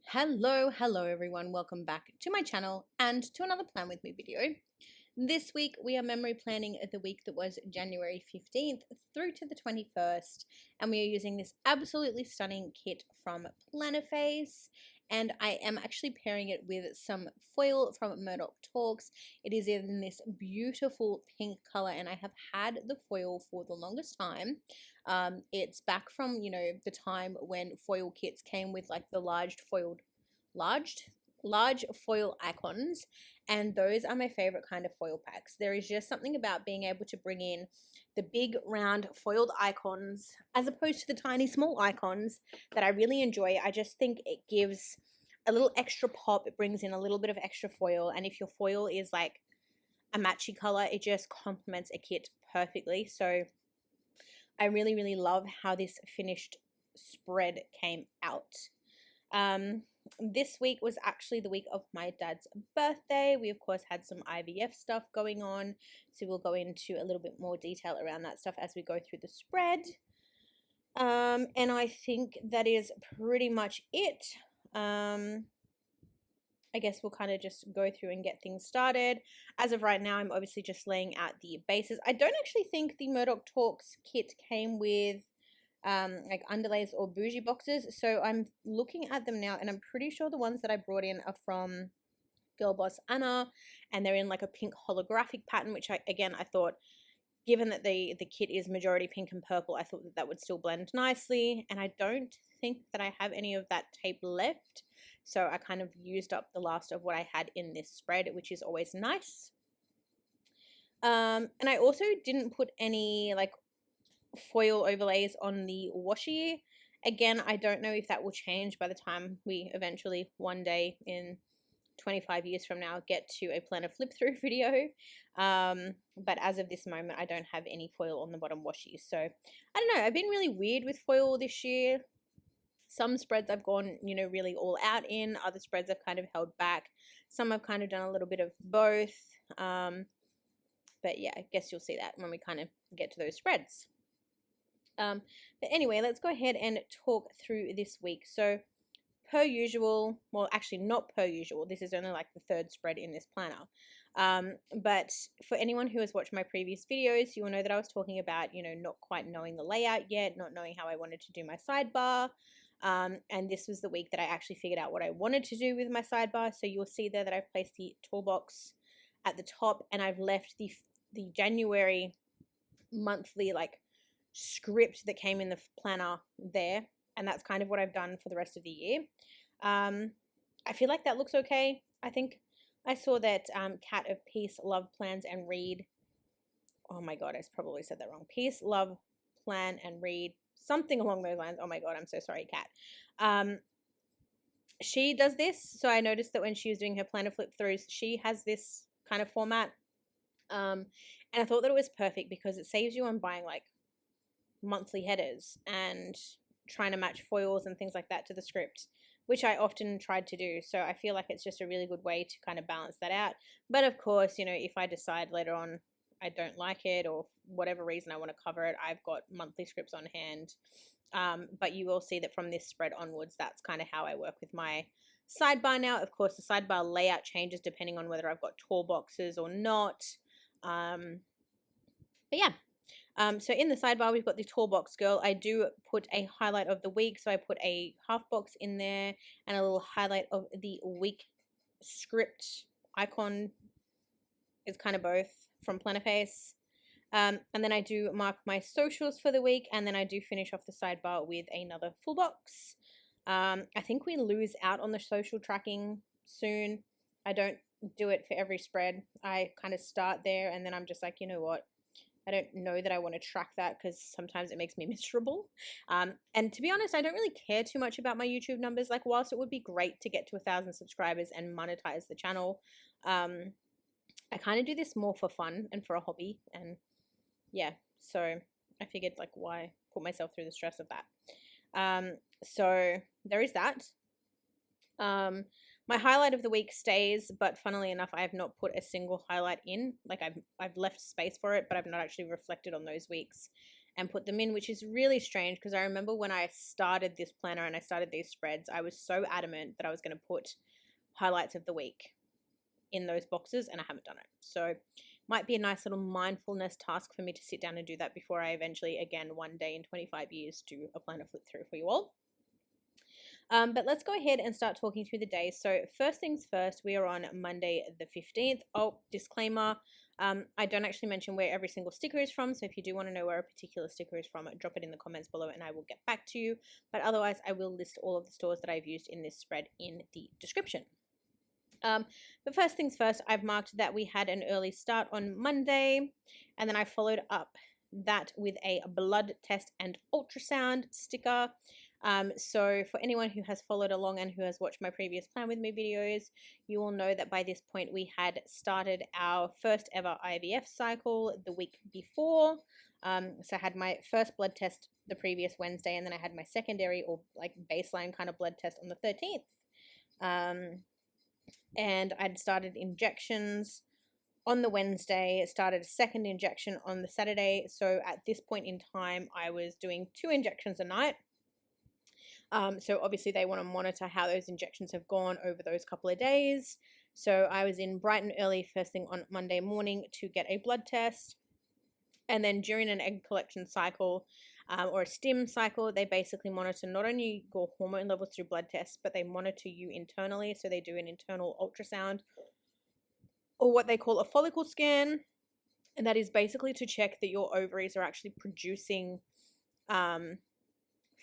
Hello everyone, welcome back to my channel and to another Plan With Me video. This week we are memory planning the week that was January 15th through to the 21st, and we are using this absolutely stunning kit from Plannerface, and I am actually pairing it with some foil from Murdoch Talks. It is in this beautiful pink color, and I have had the foil for the longest time. It's back from, the time when foil kits came with like the large foil icons, and those are my favorite kind of foil packs. There is just something about being able to bring in the big round foiled icons as opposed to the tiny small icons that I really enjoy. I just think it gives a little extra pop. It brings in a little bit of extra foil, and if your foil is like a matchy color, it just complements a kit perfectly. So I really love how this finished spread came out. This week was actually the week of my dad's birthday. We of course had some IVF stuff going on, so we'll go into a little bit more detail around that stuff as we go through the spread. And I think that is pretty much it. I guess we'll kind of just go through and get things started. As of right now, I'm obviously just laying out the bases. I don't actually think the Murdoch Talks kit came with like underlays or bougie boxes, so I'm looking at them now, and I'm pretty sure the ones that I brought in are from Girl Boss Anna, and they're in like a pink holographic pattern, which I thought, given that the kit is majority pink and purple, I thought that would still blend nicely. And I don't think that I have any of that tape left, so I kind of used up the last of what I had in this spread, which is always nice. And I also didn't put any like foil overlays on the washi. Again, I don't know if that will change by the time we eventually one day in 25 years from now get to a planner flip through video, but as of this moment I don't have any foil on the bottom washi. So I don't know, I've been really weird with foil this year. Some spreads I've gone really all out in, other spreads I've kind of held back, some I've kind of done a little bit of both, but yeah, I guess you'll see that when we kind of get to those spreads. But anyway, let's go ahead and talk through this week. So per usual, well, actually not per usual, this is only like the third spread in this planner. But for anyone who has watched my previous videos, you will know that I was talking about, not quite knowing the layout yet, not knowing how I wanted to do my sidebar. And this was the week that I actually figured out what I wanted to do with my sidebar. So you'll see there that I've placed the toolbox at the top, and I've left the January monthly like script that came in the planner there, and that's kind of what I've done for the rest of the year. I feel like that looks okay. I think I saw that Cat of Peace, Love, Plans, and Read. Oh my god, I probably said that wrong. Peace, Love, Plan, and Read. Something along those lines. Oh my god, I'm so sorry, Cat. She does this, so I noticed that when she was doing her planner flip throughs, she has this kind of format. And I thought that it was perfect because it saves you on buying like monthly headers and trying to match foils and things like that to the script, which I often tried to do. So I feel like it's just a really good way to kind of balance that out. But of course, if I decide later on I don't like it or whatever reason I want to cover it, I've got monthly scripts on hand. But you will see that from this spread onwards, that's kind of how I work with my sidebar now. Of course, the sidebar layout changes depending on whether I've got tall boxes or not. But yeah. So in the sidebar, we've got the tall box girl. I do put a highlight of the week. So I put a half box in there and a little highlight of the week script icon. It's kind of both from Plannerface. And then I do mark my socials for the week. And then I do finish off the sidebar with another full box. I think we lose out on the social tracking soon. I don't do it for every spread. I kind of start there and then I'm just like, you know what? I don't know that I want to track that because sometimes it makes me miserable. And to be honest, I don't really care too much about my YouTube numbers. Like, whilst it would be great to get to 1,000 subscribers and monetize the channel, I kind of do this more for fun and for a hobby. And yeah, so I figured, like, why put myself through the stress of that? So there is that. My highlight of the week stays, but funnily enough, I have not put a single highlight in. Like I've left space for it, but I've not actually reflected on those weeks and put them in, which is really strange because I remember when I started this planner and I started these spreads, I was so adamant that I was going to put highlights of the week in those boxes, and I haven't done it. So might be a nice little mindfulness task for me to sit down and do that before I eventually, again, one day in 25 years, do a planner flip through for you all. But let's go ahead and start talking through the day. So first things first, we are on Monday the 15th. Oh, disclaimer, I don't actually mention where every single sticker is from. So if you do want to know where a particular sticker is from, drop it in the comments below and I will get back to you. But otherwise, I will list all of the stores that I've used in this spread in the description. But first things first, I've marked that we had an early start on Monday, and then I followed up that with a blood test and ultrasound sticker. So for anyone who has followed along and who has watched my previous Plan With Me videos, you will know that by this point we had started our first ever IVF cycle the week before. So I had my first blood test the previous Wednesday, and then I had my secondary or like baseline kind of blood test on the 13th. And I'd started injections on the Wednesday, started a second injection on the Saturday. So at this point in time, I was doing 2 injections a night. So obviously they want to monitor how those injections have gone over those couple of days. So I was in bright and early first thing on Monday morning to get a blood test. And then during an egg collection cycle, or a stim cycle, they basically monitor not only your hormone levels through blood tests, but they monitor you internally. So they do an internal ultrasound, or what they call a follicle scan. And that is basically to check that your ovaries are actually producing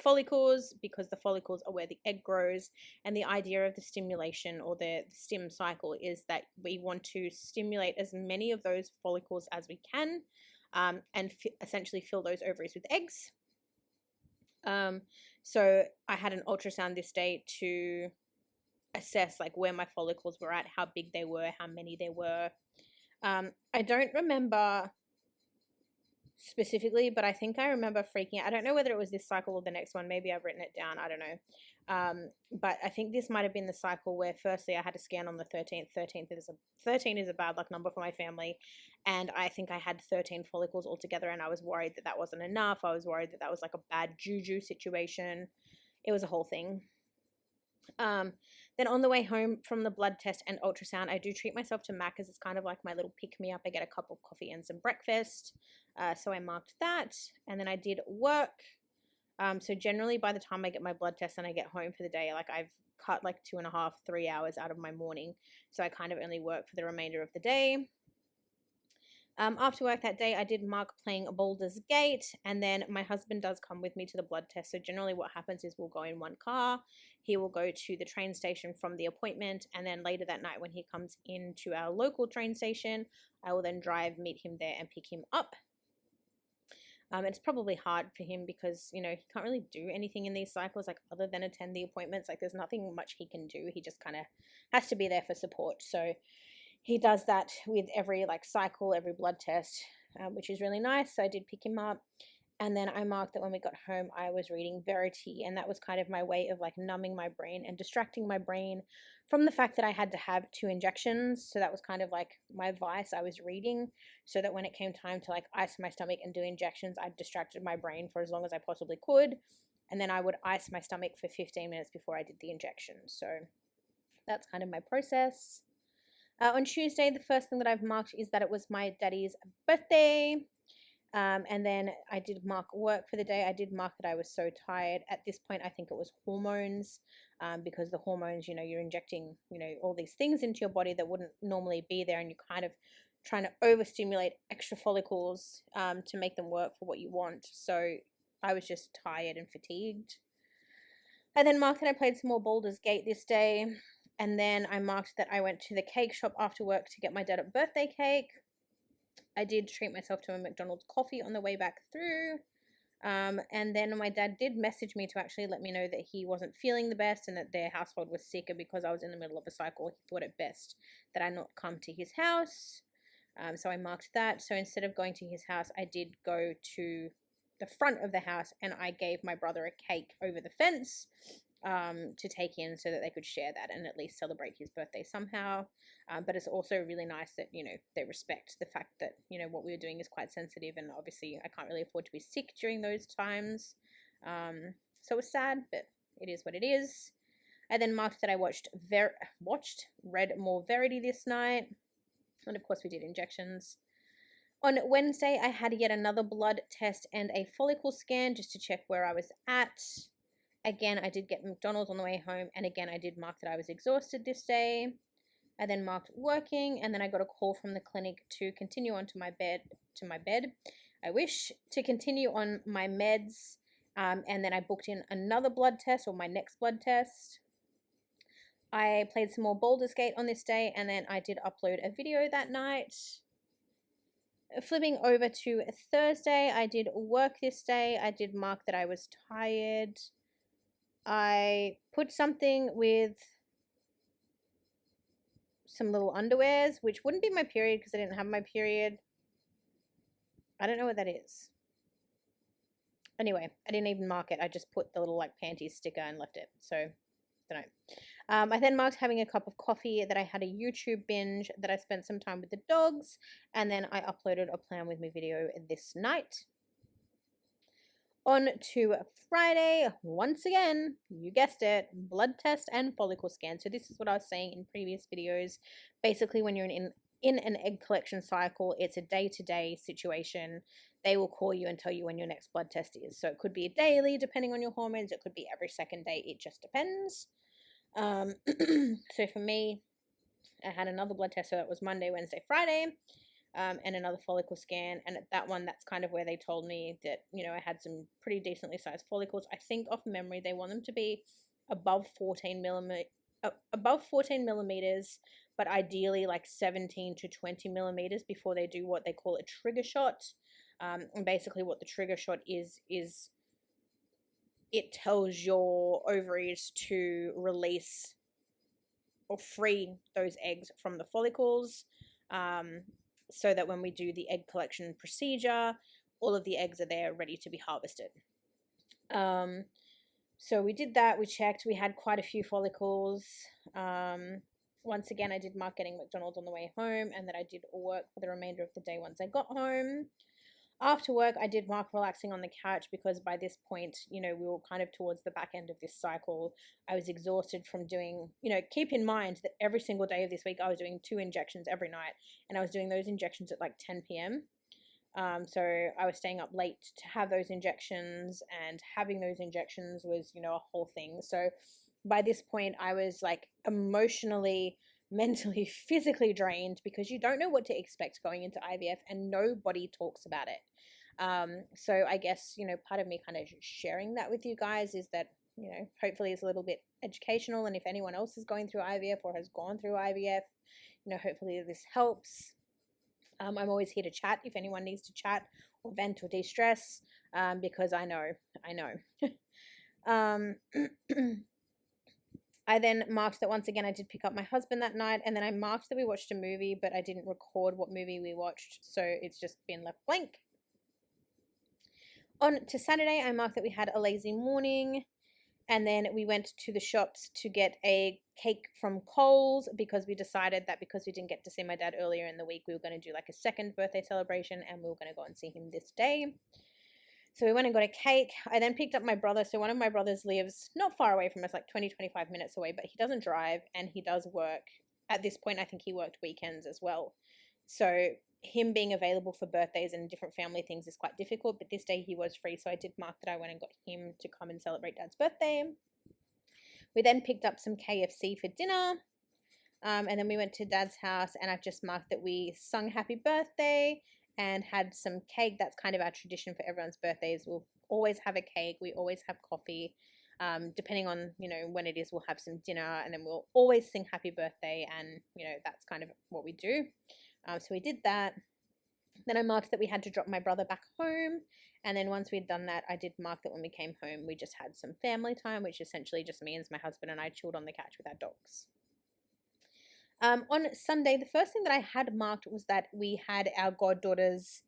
follicles, because the follicles are where the egg grows. And the idea of the stimulation or the stim cycle is that we want to stimulate as many of those follicles as we can, and essentially fill those ovaries with eggs. So I had an ultrasound this day to assess like where my follicles were at, how big they were, how many there were. I don't remember specifically, but I think I remember freaking out. I don't know whether it was this cycle or the next one. Maybe I've written it down. I don't know. But I think this might have been the cycle where firstly I had a scan on the 13th. 13 is a bad luck number for my family. And I think I had 13 follicles altogether, and I was worried that that wasn't enough. I was worried that that was like a bad juju situation. It was a whole thing. Then on the way home from the blood test and ultrasound, I do treat myself to Macca's. It's kind of like my little pick-me-up. I get a cup of coffee and some breakfast. So I marked that. And then I did work. So generally by the time I get my blood test and I get home for the day, like I've cut like 2.5, 3 hours out of my morning. So I kind of only work for the remainder of the day. After work that day, I did mark playing Baldur's Gate, and then my husband does come with me to the blood test. So generally what happens is we'll go in one car. He will go to the train station from the appointment, and then later that night when he comes into our local train station, I will then drive, meet him there, and pick him up. It's probably hard for him because, you know, he can't really do anything in these cycles, like other than attend the appointments. Like there's nothing much he can do. He just kind of has to be there for support. So he does that with every like cycle, every blood test, which is really nice. So I did pick him up. And then I marked that when we got home, I was reading Verity. And that was kind of my way of like numbing my brain and distracting my brain from the fact that I had to have 2 injections. So that was kind of like my vice. I was reading so that when it came time to like ice my stomach and do injections, I distracted my brain for as long as I possibly could. And then I would ice my stomach for 15 minutes before I did the injection. So that's kind of my process. On Tuesday, the first thing that I've marked is that it was my daddy's birthday. And then I did mark work for the day. I did mark that I was so tired. At this point, I think it was hormones, because the hormones, you know, you're injecting, you know, all these things into your body that wouldn't normally be there, and you're kind of trying to overstimulate extra follicles to make them work for what you want. So I was just tired and fatigued. I then marked that I played some more Baldur's Gate this day. And then I marked that I went to the cake shop after work to get my dad a birthday cake. I did treat myself to a McDonald's coffee on the way back through. And then my dad did message me to actually let me know that he wasn't feeling the best and that their household was sick. And because I was in the middle of a cycle, he thought it best that I not come to his house. So I marked that. So instead of going to his house, I did go to the front of the house and I gave my brother a cake over the fence. to take in so that they could share that and at least celebrate his birthday somehow. But it's also really nice that, they respect the fact that, what we were doing is quite sensitive, and obviously I can't really afford to be sick during those times. So it's sad, but it is what it is. I then marked that I read more Verity this night. And of course we did injections. On Wednesday, I had yet another blood test and a follicle scan just to check where I was at. Again, I did get McDonald's on the way home, and again, I did mark that I was exhausted this day. I then marked working, and then I got a call from the clinic to continue on to my bed. I wish to continue on my meds, and then I booked in another blood test, or my next blood test. I played some more Baldur's Gate on this day, and then I did upload a video that night. Flipping over to Thursday, I did work this day. I did mark that I was tired. I put something with some little underwears, which wouldn't be my period because I didn't have my period. I don't know what that is. Anyway, I didn't even mark it. I just put the little panties sticker and left it. So, don't know. I then marked having a cup of coffee, that I had a YouTube binge, that I spent some time with the dogs, and then I uploaded a plan with me video this night. On to Friday, once again, you guessed it, blood test and follicle scan. So this is what I was saying in previous videos. Basically, when you're in an egg collection cycle, it's a day-to-day situation. They will call you and tell you when your next blood test is. So it could be daily, depending on your hormones. It could be every second day. It just depends. So for me, I had another blood test. So that was Monday, Wednesday, Friday. And another follicle scan, and at that one, that's kind of where they told me that, I had some pretty decently sized follicles. I think off memory, they want them to be above 14 millimeters, but ideally like 17 to 20 millimeters before they do what they call a trigger shot. And basically what the trigger shot is it tells your ovaries to release or free those eggs from the follicles. So that when we do the egg collection procedure, all of the eggs are there ready to be harvested. So we did that, we checked, we had quite a few follicles. Once again, I did mark getting McDonald's on the way home, and that I did work for the remainder of the day once I got home. After work, I did mark relaxing on the couch, because by this point, we were kind of towards the back end of this cycle. I was exhausted from doing, keep in mind that every single day of this week, I was doing 2 injections every night, and I was doing those injections at like 10 p.m. So I was staying up late to have those injections, and having those injections was, a whole thing. So by this point, I was like emotionally, mentally, physically drained, because you don't know what to expect going into IVF, and nobody talks about it. So I guess, part of me kind of sharing that with you guys is that, hopefully it's a little bit educational, and if anyone else is going through IVF or has gone through IVF, hopefully this helps. I'm always here to chat if anyone needs to chat or vent or de-stress, because I know. I then marked that once again I did pick up my husband that night, and then I marked that we watched a movie, but I didn't record what movie we watched, so it's just been left blank. On to Saturday, I marked that we had a lazy morning, and then we went to the shops to get a cake from Coles, because we decided that because we didn't get to see my dad earlier in the week, we were going to do like a second birthday celebration, and we were going to go and see him this day. So we went and got a cake. I then picked up my brother. So one of my brothers lives not far away from us, like 20-25 minutes away, but he doesn't drive, and he does work. At this point, I think he worked weekends as well. So him being available for birthdays and different family things is quite difficult, but this day he was free. So I did mark that I went and got him to come and celebrate Dad's birthday. We then picked up some KFC for dinner. And then we went to Dad's house, and I've just marked that we sung happy birthday and had some cake. That's kind of our tradition for everyone's birthdays. We'll always have a cake. We always have coffee. Depending on, when it is, we'll have some dinner, and then we'll always sing happy birthday, and, that's kind of what we do. So we did that. Then I marked that we had to drop my brother back home, and then once we'd done that, I did mark that when we came home, we just had some family time, which essentially just means my husband and I chilled on the couch with our dogs. On Sunday, the first thing that I had marked was that we had our goddaughter's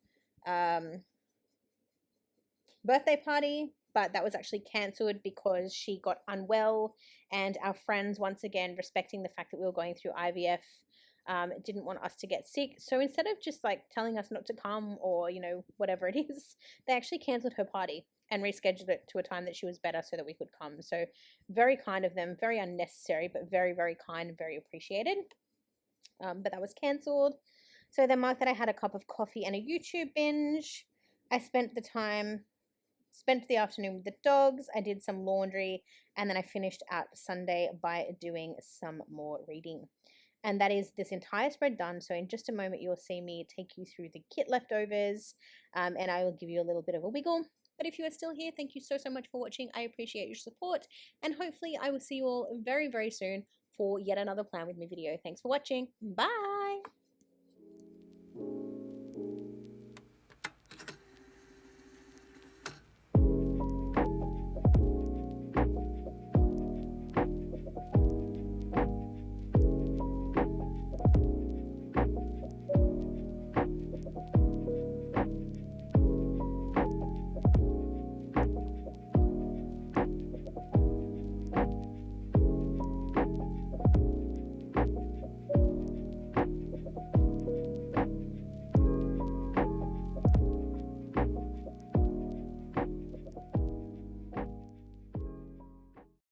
birthday party, but that was actually cancelled because she got unwell, and our friends, once again, respecting the fact that we were going through IVF, didn't want us to get sick. So instead of just like telling us not to come or, you know, whatever it is, they actually cancelled her party and rescheduled it to a time that she was better so that we could come. So very kind of them, very unnecessary, but very, very kind and very appreciated. But that was cancelled. So then after that, I had a cup of coffee and a YouTube binge. I spent the afternoon with the dogs. I did some laundry, and then I finished out Sunday by doing some more reading. And that is this entire spread done. So in just a moment, you'll see me take you through the kit leftovers, and I will give you a little bit of a wiggle. But if you are still here, thank you so, so much for watching. I appreciate your support, and hopefully I will see you all very, very soon for yet another Plan With Me video. Thanks for watching. Bye!